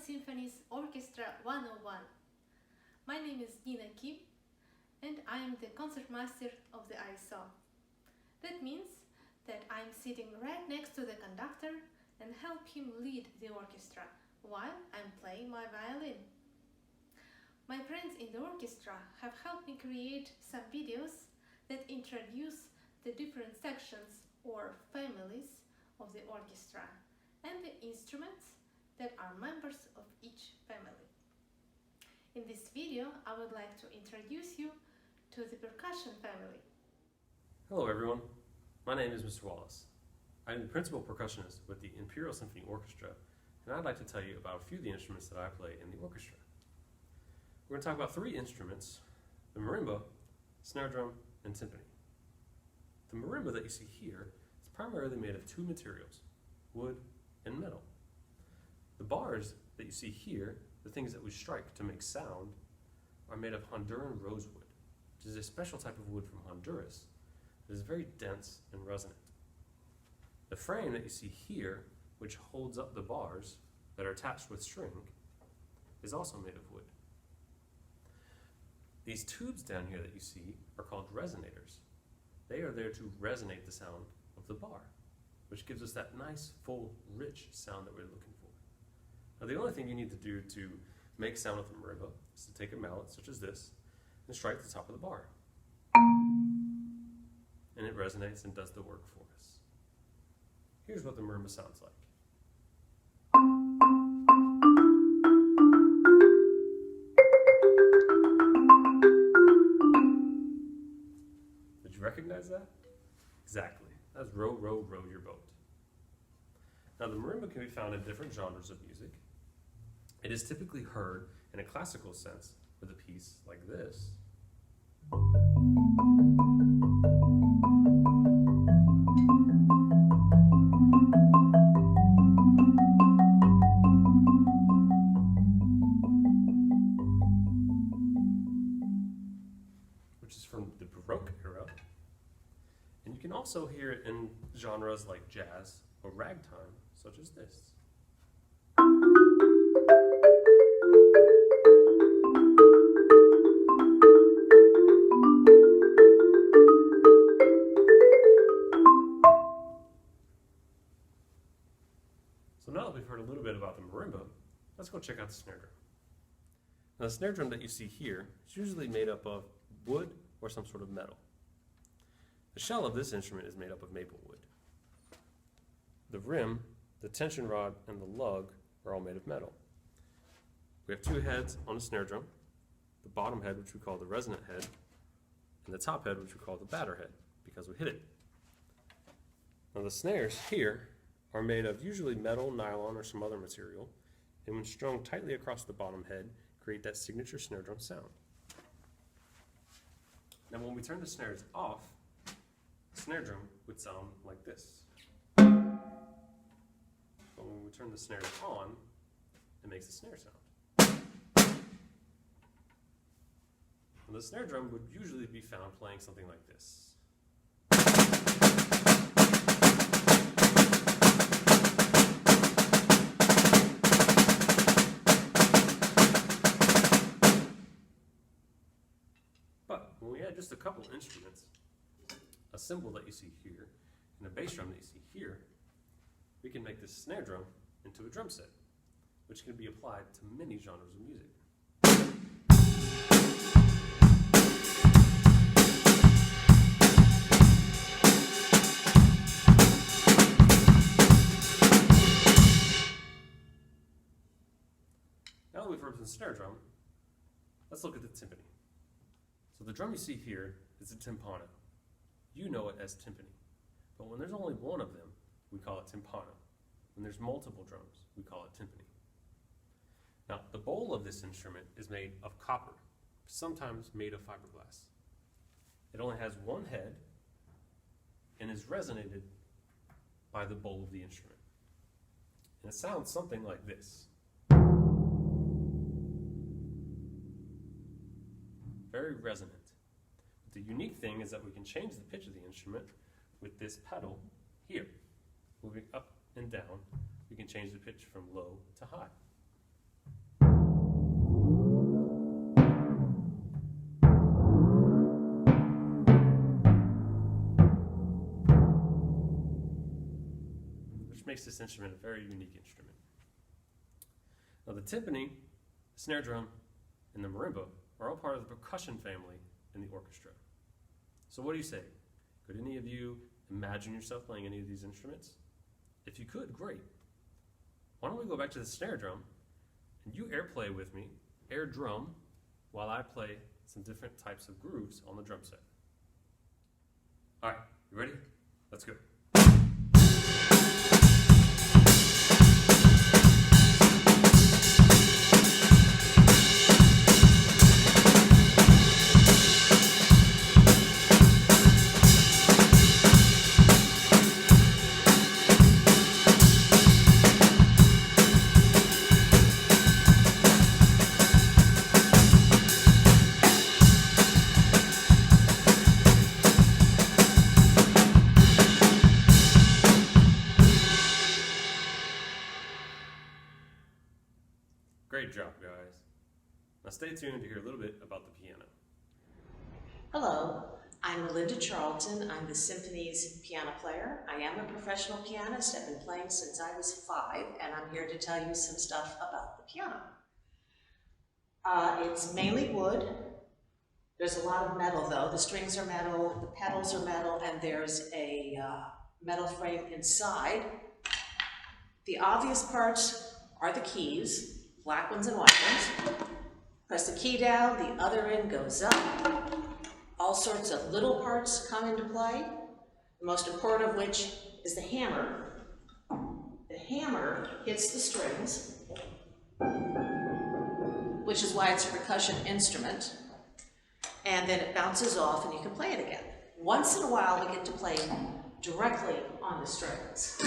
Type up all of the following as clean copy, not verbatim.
Symphony's Orchestra 101. My name is Nina Kim and I am the concertmaster of the ISO. That means that I'm sitting right next to the conductor and help him lead the orchestra while I'm playing my violin. My friends in the orchestra have helped me create some videos that introduce the different sections or families of the orchestra and the instruments that are members of each family. In this video, I would like to introduce you to the percussion family. Hello everyone, my name is Mr. Wallace. I'm the principal percussionist with the Imperial Symphony Orchestra, and I'd like to tell you about a few of the instruments that I play in the orchestra. We're going to talk about three instruments: the marimba, snare drum, and timpani. The marimba that you see here is primarily made of two materials, wood and metal. The bars that you see here, the things that we strike to make sound, are made of Honduran rosewood, which is a special type of wood from Honduras that is very dense and resonant. The frame that you see here, which holds up the bars that are attached with string, is also made of wood. These tubes down here that you see are called resonators. They are there to resonate the sound of the bar, which gives us that nice, full, rich sound that we're looking for. Now, the only thing you need to do to make sound with the marimba is to take a mallet, such as this, and strike the top of the bar. And it resonates and does the work for us. Here's what the marimba sounds like. Did you recognize that? Exactly. That's row, row, row your boat. Now, the marimba can be found in different genres of music. It is typically heard in a classical sense with a piece like this. Which is from the Baroque era. And you can also hear it in genres like jazz or ragtime, such as this. So now that we've heard a little bit about the marimba, let's go check out the snare drum. Now, the snare drum that you see here is usually made up of wood or some sort of metal. The shell of this instrument is made up of maple wood. The rim, the tension rod, and the lug are all made of metal. We have two heads on the snare drum: the bottom head, which we call the resonant head, and the top head, which we call the batter head, because we hit it. Now, the snares here are made of usually metal, nylon, or some other material, and when strung tightly across the bottom head, create that signature snare drum sound. Now, when we turn the snares off, the snare drum would sound like this. But when we turn the snares on, it makes a snare sound. And the snare drum would usually be found playing something like this. But when we add just a couple instruments, a cymbal that you see here, and a bass drum that you see here, we can make this snare drum into a drum set, which can be applied to many genres of music. Now that we've heard the snare drum, let's look at the timpani. So the drum you see here is a timpano. You know it as timpani. But when there's only one of them, we call it timpano. When there's multiple drums, we call it timpani. Now, the bowl of this instrument is made of copper, sometimes made of fiberglass. It only has one head and is resonated by the bowl of the instrument. And it sounds something like this. Very resonant. But the unique thing is that we can change the pitch of the instrument with this pedal here. Moving up and down, we can change the pitch from low to high. makes this instrument a very unique instrument. Now the timpani, the snare drum, and the marimba are all part of the percussion family in the orchestra. So what do you say? Could any of you imagine yourself playing any of these instruments? If you could, great. Why don't we go back to the snare drum and you air play with me, air drum, while I play some different types of grooves on the drum set. All right, you ready? Let's go. Great job, guys. Now stay tuned to hear a little bit about the piano. Hello, I'm Melinda Charlton. I'm the symphony's piano player. I am a professional pianist. I've been playing since I was 5, and I'm here to tell you some stuff about the piano. It's mainly wood. There's a lot of metal though. The strings are metal, the pedals are metal, and there's a metal frame inside. The obvious parts are the keys. Black ones and white ones. Press the key down, the other end goes up. All sorts of little parts come into play, the most important of which is the hammer. The hammer hits the strings, which is why it's a percussion instrument, and then it bounces off and you can play it again. Once in a while we get to play directly on the strings.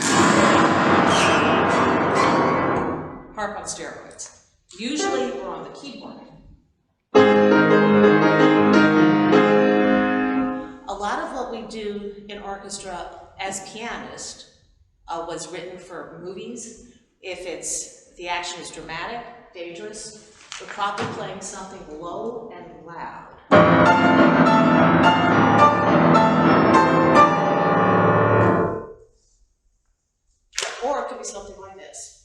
Harp on steroids. Usually we're on the keyboard. A lot of what we do in orchestra as pianists was written for movies. If the action is dramatic, dangerous, we're probably playing something low and loud. Or it could be something like this.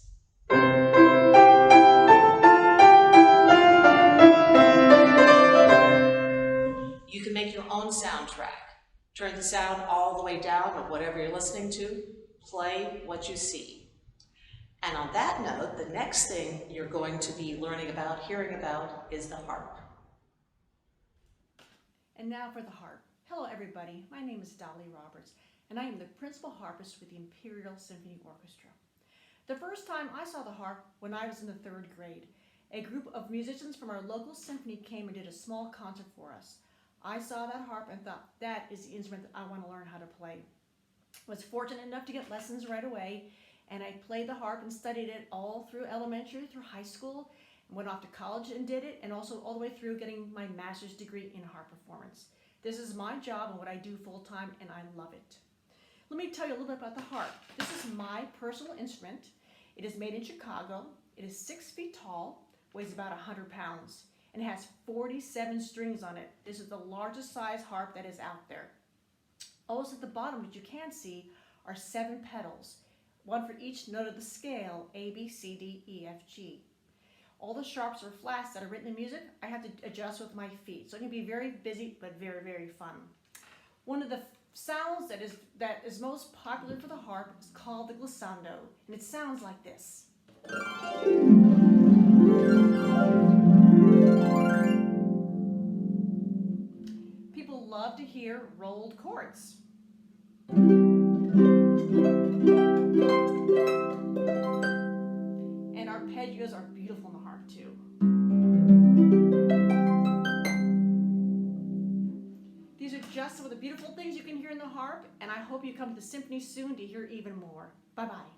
You can make your own soundtrack. Turn the sound all the way down of whatever you're listening to. Play what you see. And on that note, the next thing you're going to be learning about, hearing about, is the harp. And now for the harp. Hello everybody, my name is Dolly Roberts, and I am the principal harpist with the Imperial Symphony Orchestra. The first time I saw the harp when I was in the 3rd grade. A group of musicians from our local symphony came and did a small concert for us. I saw that harp and thought, that is the instrument that I want to learn how to play. Was fortunate enough to get lessons right away, and I played the harp and studied it all through elementary, through high school, and went off to college and did it, and also all the way through getting my master's degree in harp performance. This is my job and what I do full time, and I love it. Let me tell you a little bit about the harp. This is my personal instrument. It is made in Chicago. It is 6 feet tall, weighs about 100 pounds, and it has 47 strings on it. This is the largest size harp that is out there. Also at the bottom, which you can see, are 7 pedals, one for each note of the scale, A, B, C, D, E, F, G. All the sharps or flats that are written in music, I have to adjust with my feet. So it can be very busy, but very, very fun. One of the sounds that is most popular for the harp is called the glissando, and it sounds like this. People love to hear rolled chords. And arpeggios are beautiful in the harp too. These are just some of the beautiful things you can hear in the harp, and I hope you come to the symphony soon to hear even more. Bye-bye.